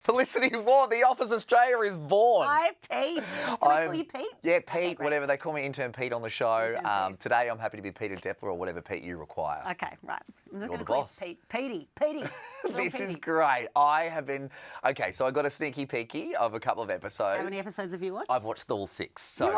Felicity Ward, The Office Australia is born. Hi, Pete. Can I call you Pete? Yeah, Pete, whatever. They call me Intern Pete on the show. Intern Pete. Today I'm happy to be Peter Depler or whatever Pete you require. Okay, right. I'm just You're going to the call boss. you Pete. Petey. This is great. I have been... Okay, so I got a sneaky peeky of a couple of episodes. How many episodes have you watched? I've watched all 6. So,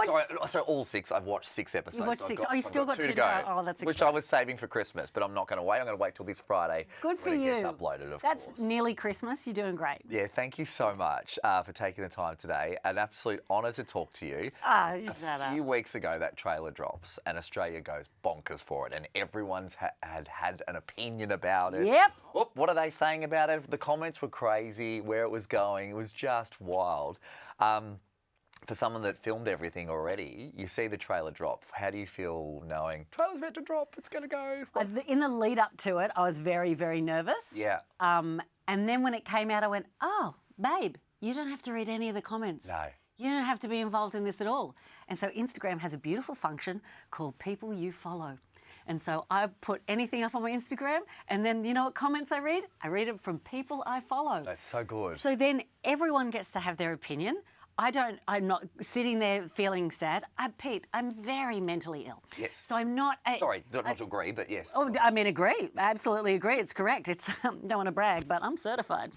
sorry, all 6. I've watched 6 episodes. You've watched So 6. You still got 2 to go. Oh, that's exciting. Which I was saving for Christmas, but I'm not going to wait. I'm going to wait till this Friday. Good for when you. It gets uploaded, of That's course. nearly Christmas. You're doing great. Yeah, thank you so much for taking the time today. An absolute honour to talk to you. Shut A few weeks ago, that trailer drops and Australia goes bonkers for it, and everyone's had an opinion about it. Yep. Oh, what are they saying about it? The comments were crazy, where it was going. It was just wild. For someone that filmed everything already, you see the trailer drop. How do you feel knowing trailer's meant to drop, it's going to go? In the lead up to it, I was very, very nervous. Yeah. And then when it came out, I went, oh, babe, you don't have to read any of the comments. No. You don't have to be involved in this at all. And so Instagram has a beautiful function called People You Follow. And so I put anything up on my Instagram, and then you know what comments I read? I read it from people I follow. That's so good. So then everyone gets to have their opinion. I'm not sitting there feeling sad. Pete, I'm very mentally ill. Yes. So I'm not... Sorry, not to agree, but yes. Oh, I mean, agree. Absolutely agree. It's correct. It's don't want to brag, but I'm certified.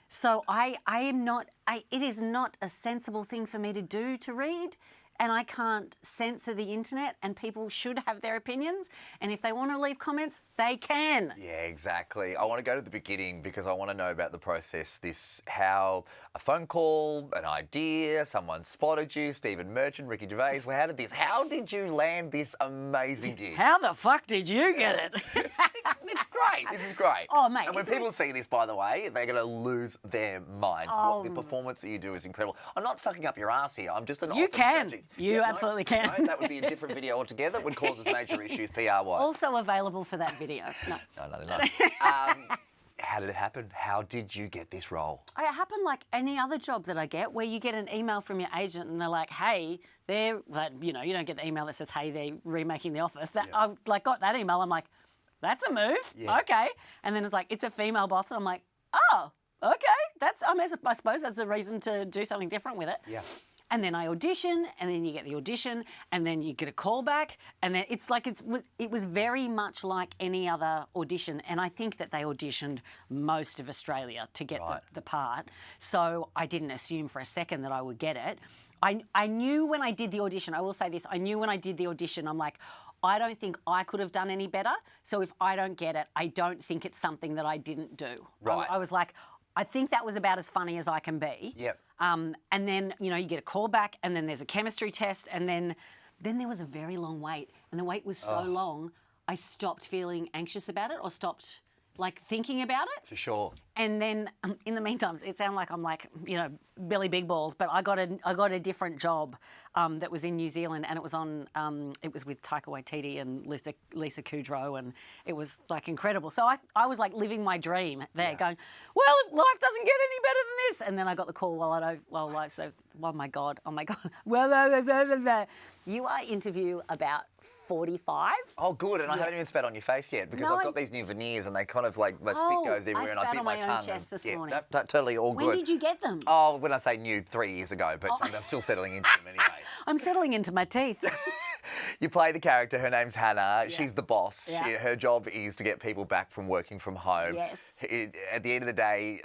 So I am not... it is not a sensible thing for me to do to read, and I can't censor the internet, and people should have their opinions, and if they want to leave comments, they can. Yeah, exactly. I want to go to the beginning because I want to know about the process, how a phone call, an idea, someone spotted you, Stephen Merchant, Ricky Gervais. How did you land this amazing gig? How the fuck did you get it? It's great. This is great. Oh, mate. And when people see this, by the way, they're going to lose their minds. The performance that you do is incredible. I'm not sucking up your ass here. I'm just an You can. strategy. You absolutely can. No, that would be a different video altogether. It would cause us major issues PR-wise. Also available for that video. No. No. How did it happen? How did you get this role? It happened like any other job that I get, where you get an email from your agent and they're like, hey, you don't get the email that says, hey, they're remaking The Office. I've got that email. I'm like, that's a move. Yeah. Okay. And then it's like, it's a female boss. I'm like, oh, okay. I suppose that's a reason to do something different with it. Yeah. And then I audition, and then you get the audition, and then you get a call back, and then it's like it was very much like any other audition, and I think that they auditioned most of Australia to get the part, so I didn't assume for a second that I would get it. I knew when I did the audition, I will say this, I knew when I did the audition, I'm like, I don't think I could have done any better, so if I don't get it, I don't think it's something that I didn't do. Right. I was like, I think that was about as funny as I can be. Yep. And then, you get a call back, and then there's a chemistry test, and then there was a very long wait. And the wait was so long, I stopped feeling anxious about it, or stopped thinking about it. For sure. And then in the meantime, it sounded like I'm Billy Big Balls, but I got a different job that was in New Zealand, and it was on it was with Taika Waititi and Lisa Kudrow, and it was incredible. So I was living my dream there, going, well, life doesn't get any better than this. And then I got the call oh my god, well, you are interview about 45. Oh, good. And I haven't even spat on your face yet because I've got these new veneers and they kind of my spit goes everywhere and I bit my tongue. I chest this morning. Totally all good. When did you get them? Oh, when I say new, 3 years ago, but I'm still settling into them anyway. I'm settling into my teeth. You play the character. Her name's Hannah. Yeah. She's the boss. Yeah. Her job is to get people back from working from home. Yes. At the end of the day,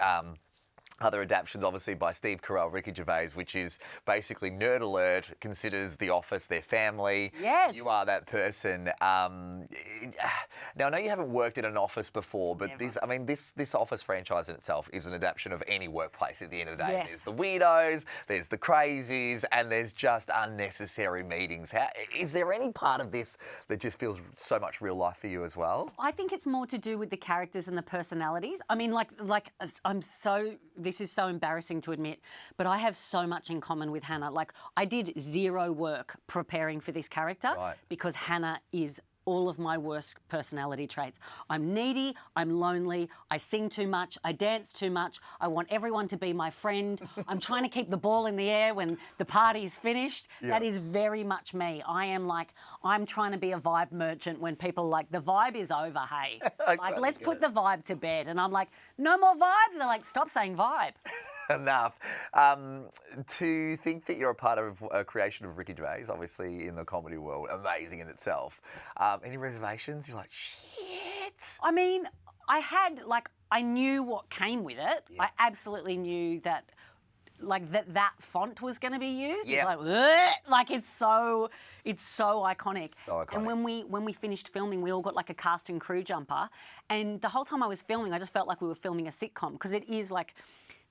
other adaptations, obviously, by Steve Carell, Ricky Gervais, which is basically Nerd Alert, considers The Office their family. Yes. You are that person. Now, I know you haven't worked in an office before, but this Office franchise in itself is an adaptation of any workplace at the end of the day. Yes. There's the weirdos, there's the crazies, and there's just unnecessary meetings. Is there any part of this that just feels so much real life for you as well? I think it's more to do with the characters and the personalities. I mean, this is so embarrassing to admit, but I have so much in common with Hannah. I did zero work preparing for this character because Hannah is all of my worst personality traits. I'm needy, I'm lonely, I sing too much, I dance too much, I want everyone to be my friend, I'm trying to keep the ball in the air when the party's finished. Yeah. That is very much me. I'm trying to be a vibe merchant when people are like, the vibe is over, hey. Let's put the vibe to bed. And I'm like, no more vibes? They're like, stop saying vibe. Enough. To think that you're a part of a creation of Ricky Gervais, obviously in the comedy world, amazing in itself. Any reservations? You're like, shit. I mean, I knew what came with it. Yeah. I absolutely knew that, that font was going to be used. Yeah. It's like it's so iconic. So iconic. And when we finished filming, we all got like a cast and crew jumper. And the whole time I was filming, I just felt like we were filming a sitcom because it is like,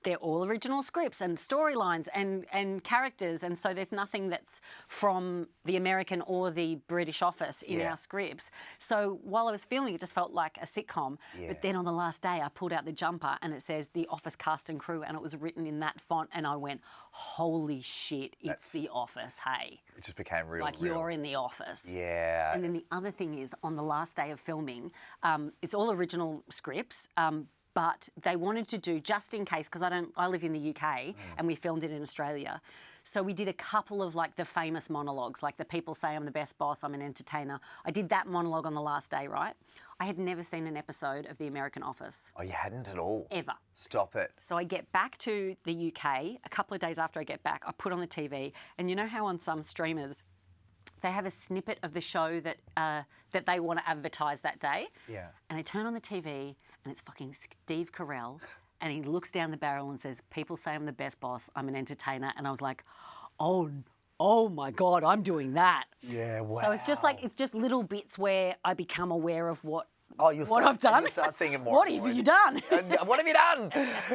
they're all original scripts and storylines and characters, and so there's nothing that's from the American or the British office in our scripts. So while I was filming, it just felt like a sitcom. Yeah. But then on the last day, I pulled out the jumper and it says The Office cast and crew, and it was written in that font, and I went, holy shit, it's The Office, hey. It just became real. Like you're in The Office. Yeah. And then the other thing is, on the last day of filming, it's all original scripts, but they wanted to do, just in case, because I live in the UK and we filmed it in Australia. So we did a couple of like the famous monologues, like the people say I'm the best boss, I'm an entertainer. I did that monologue on the last day, right? I had never seen an episode of The American Office. Oh, you hadn't at all? Ever. Stop it. So I get back to the UK, a couple of days after I get back, I put on the TV, and you know how on some streamers, they have a snippet of the show that they want to advertise that day? Yeah. And I turn on the TV, and it's fucking Steve Carell, and he looks down the barrel and says, people say I'm the best boss, I'm an entertainer. And I was like, oh my God, I'm doing that. Yeah, wow. So it's just little bits where I become aware of what what I've done. You'll start seeing it more. What have you done? What have you done?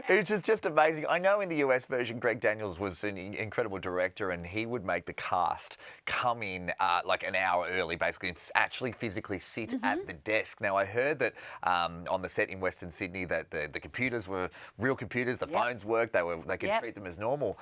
It's just amazing. I know in the US version, Greg Daniels was an incredible director, and he would make the cast come in like an hour early, basically, and actually physically sit at the desk. Now, I heard that on the set in Western Sydney that the computers were real computers, the phones worked, they could treat them as normal.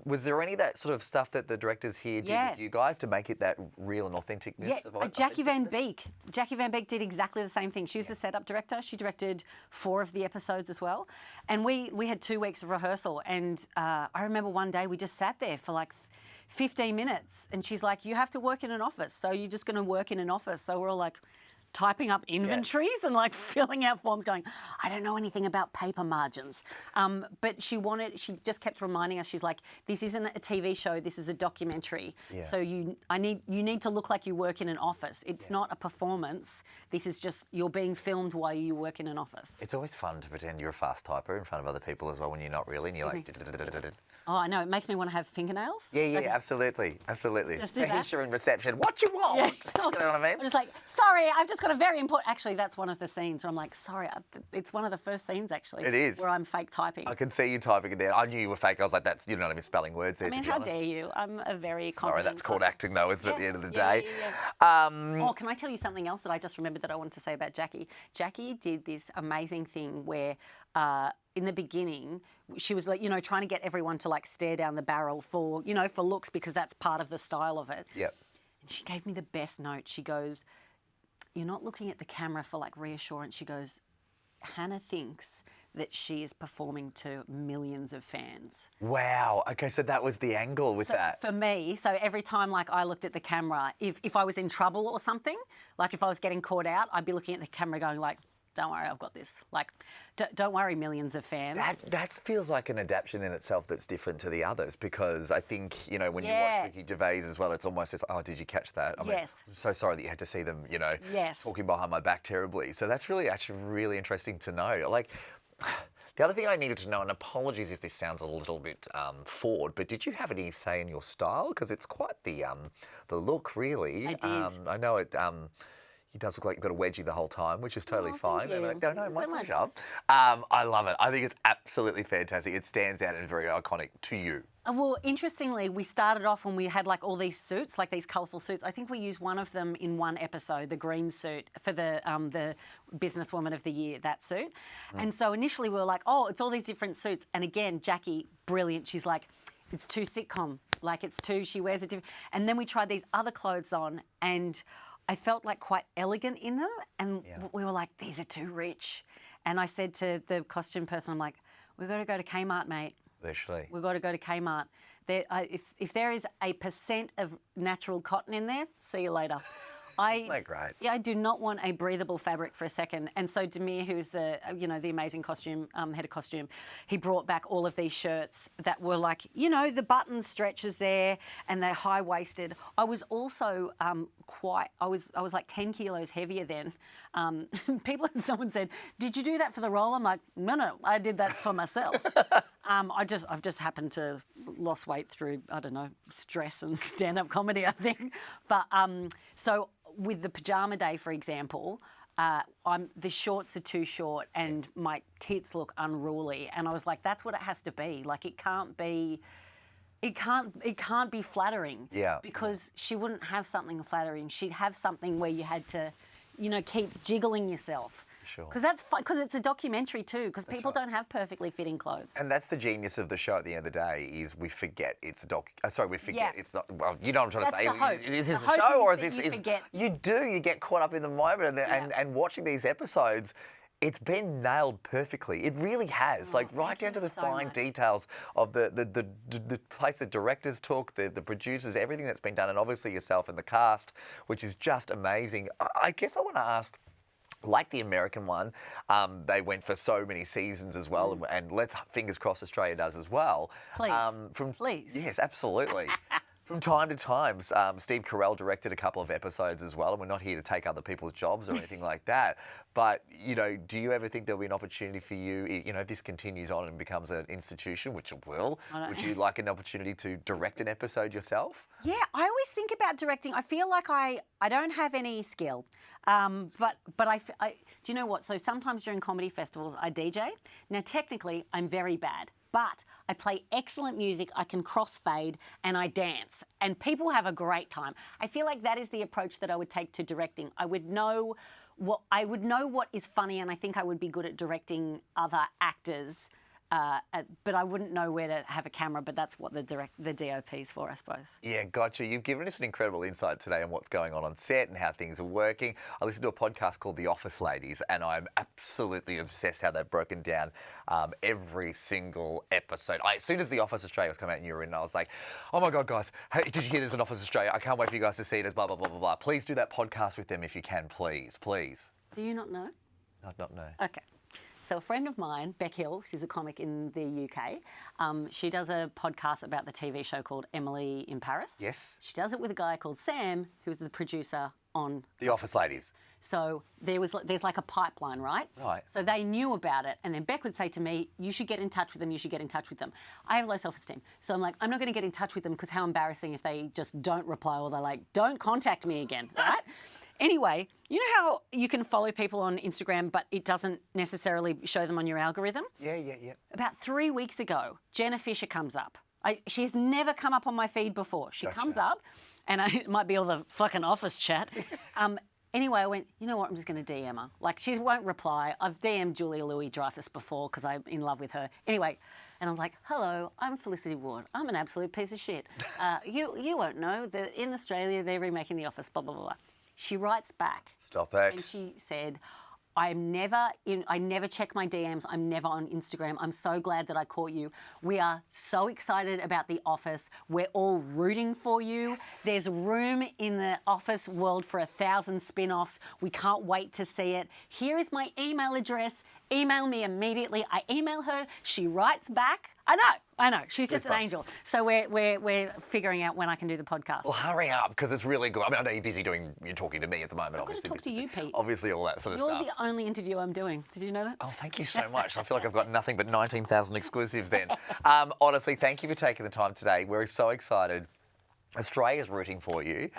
Was there any of that sort of stuff that the directors here did with you guys to make it that real and authenticness? Yeah, Jackie Van Beek. Jackie Van Beek did exactly the same thing. She was the setup director. She directed 4 of the episodes as well. And we had 2 weeks of rehearsal. And I remember one day we just sat there for like 15 minutes. And she's like, you have to work in an office. So you're just going to work in an office. So we're all like typing up inventories and like filling out forms going, I don't know anything about paper margins. But she just kept reminding us, she's like, this isn't a TV show, this is a documentary. Yeah. So you need to look like you work in an office. It's not a performance. This is just, you're being filmed while you work in an office. It's always fun to pretend you're a fast typer in front of other people as well when you're not really, and you're like... Oh, I know. It makes me want to have fingernails. Yeah, absolutely. Just do that. In reception, what you want? Yeah. You know what I mean? I'm just like, sorry, I've just got a very important... Actually, that's one of the scenes where I'm like, sorry, it's one of the first scenes, actually. It is. Where I'm fake typing. I can see you typing it there. I knew you were fake. I was like, you're not even spelling words there, I mean, how dare you? I'm a very confident... Sorry, that's called acting, though, isn't it, at the end of the day? Oh, can I tell you something else that I just remembered that I wanted to say about Jackie? Jackie did this amazing thing where... in the beginning, she was like, trying to get everyone to like stare down the barrel for looks, because that's part of the style of it. Yep. And she gave me the best note. She goes, you're not looking at the camera for like reassurance. She goes, Hannah thinks that she is performing to millions of fans. Wow. Okay, so that was the angle with that. For me, so every time like I looked at the camera, if I was in trouble or something, like if I was getting caught out, I'd be looking at the camera going like, don't worry, I've got this. Like, don't worry, millions of fans. That feels like an adaptation in itself that's different to the others, because I think, when you watch Ricky Gervais as well, it's almost just, oh, did you catch that? I mean, I'm so sorry that you had to see them, talking behind my back terribly. So that's actually really interesting to know. Like, the other thing I needed to know, and apologies if this sounds a little bit forward, but did you have any say in your style? Because it's quite the look, really. I did. I know it... He does look like you've got a wedgie the whole time, which is totally fine. Thank you. No, my pleasure. I love it. I think it's absolutely fantastic. It stands out and very iconic to you. Well, interestingly, we started off when we had like all these suits, like these colourful suits. I think we used one of them in one episode, the green suit for the Businesswoman of the Year, that suit. And so initially we were like, oh, it's all these different suits. And again, Jackie, brilliant. She's like, it's too sitcom. Like it's too, she wears a different... And then we tried these other clothes on, and I felt like quite elegant in them, and we were like, these are too rich. And I said to the costume person, I'm like, we've got to go to Kmart, mate. Literally. We've got to go to Kmart. If there is a % of natural cotton in there, see you later. Isn't that great? Yeah, I do not want a breathable fabric for a second. And so Demir, who's the amazing costume head of costume, he brought back all of these shirts that were like, the button stretches there and they're high waisted. I was also I was like 10 kilos heavier then. Someone said, "Did you do that for the role?" I'm like, no, I did that for myself. I've just happened to lost weight through, I don't know, stress and stand-up comedy, I think. But so with the pajama day, for example, the shorts are too short and my tits look unruly, and I was like, that's what it has to be. Like it can't be flattering. Yeah. Because she wouldn't have something flattering. She'd have something where you had to, keep jiggling yourself. Sure. Because it's a documentary too. Because people don't have perfectly fitting clothes. And that's the genius of the show. At the end of the day, is we forget it's a doc. We forget it's not. Well, you know what I'm trying to say. The hope. Is this The a show hope or is is that this? you forget. You do. You get caught up in the moment, and watching these episodes. It's been nailed perfectly. It really has. Right down to the fine details of the place the directors took, the producers, everything that's been done, and obviously yourself and the cast, which is just amazing. I guess I want to ask, like the American one, they went for so many seasons as well, and let's fingers crossed Australia does as well. Please. Please. Yes, absolutely. From time to time, Steve Carell directed a couple of episodes as well, and we're not here to take other people's jobs or anything like that. But, do you ever think there'll be an opportunity for you, if this continues on and becomes an institution, which it will, would you like an opportunity to direct an episode yourself? Yeah, I always think about directing. I feel like I don't have any skill. But I do you know what? So sometimes during comedy festivals, I DJ. Now, technically, I'm very bad. But I play excellent music, I can crossfade, and I dance. And people have a great time. I feel like that is the approach that I would take to directing. I would know what is funny, and I think I would be good at directing other actors. But I wouldn't know where to have a camera, but that's what the DOP is for, I suppose. Yeah, gotcha. You've given us an incredible insight today on what's going on set and how things are working. I listened to a podcast called The Office Ladies, and I'm absolutely obsessed how they've broken down every single episode. As soon as The Office Australia was coming out and you were in, I was like, oh my God, guys, hey, did you hear there's an Office Australia? I can't wait for you guys to see it as blah, blah, blah, blah, blah. Please do that podcast with them if you can, please, please. Do you not know? I don't know. Okay. So a friend of mine, Beck Hill, she's a comic in the UK. She does a podcast about the TV show called Emily in Paris. Yes. She does it with a guy called Sam, who's the producer on The Office Ladies. So there's like a pipeline, right? Right. So they knew about it, and then Beck would say to me, you should get in touch with them, you should get in touch with them. I have low self-esteem. So I'm like, I'm not going to get in touch with them because how embarrassing if they just don't reply or they're like, don't contact me again, right? Anyway, you know how you can follow people on Instagram, but it doesn't necessarily show them on your algorithm? Yeah. About 3 weeks ago, Jenna Fisher comes up. She's never come up on my feed before. She comes up, and it might be all the fucking office chat. Anyway, I went, you know what, I'm just going to DM her. Like, she won't reply. I've DM'd Julia Louis-Dreyfus before because I'm in love with her. Anyway, and I'm like, hello, I'm Felicity Ward. I'm an absolute piece of shit. You won't know that in Australia they're remaking The Office, blah, blah, blah. She writes back. Stop it. And she said, I never check my DMs. I'm never on Instagram. I'm so glad that I caught you. We are so excited about The Office. We're all rooting for you. Yes. There's room in the Office world for 1,000 spin-offs. We can't wait to see it. Here is my email address. Email me immediately. I email her. She writes back. I know. She's just an angel. So we're figuring out when I can do the podcast. Well, hurry up, because it's really good. I mean, I know you're busy you're talking to me at the moment. I've got to talk to you, Pete. Obviously, all that sort of stuff. You're the only interview I'm doing. Did you know that? Oh, thank you so much. I feel like I've got nothing but 19,000 exclusives then. Honestly, thank you for taking the time today. We're so excited. Australia's rooting for you.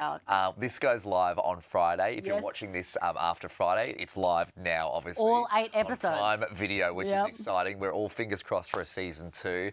This goes live on Friday. If you're watching this after Friday, it's live now, obviously. All 8 episodes. On Prime Video, which is exciting. We're all fingers crossed for a season 2.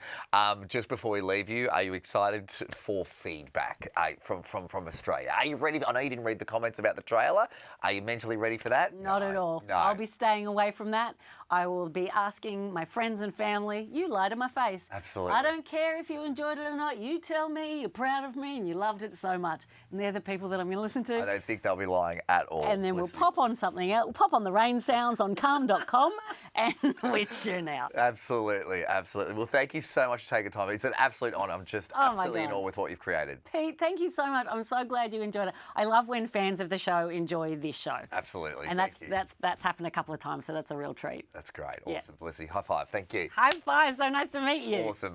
Just before we leave you, are you excited for feedback from Australia? Are you ready? I know you didn't read the comments about the trailer. Are you mentally ready for that? Not at all. No. I'll be staying away from that. I will be asking my friends and family, you lie to my face. Absolutely. I don't care if you enjoyed it or not. You tell me you're proud of me and and you loved it so much, and they're the people that I'm going to listen to. I don't think they'll be lying at all. And then we'll Felicity. pop on something else. We'll pop on the rain sounds on calm.com and we tune out. Absolutely, absolutely. Well, thank you so much for taking time. It's an absolute honour. I'm just absolutely in God. awe with what you've created. Pete, thank you so much. I'm so glad you enjoyed it. I love when fans of the show enjoy this show. Absolutely. And thank you. that's happened a couple of times, so that's a real treat. That's great. Yeah. Awesome. Felicity, high five. Thank you. High five. So nice to meet you. Awesome.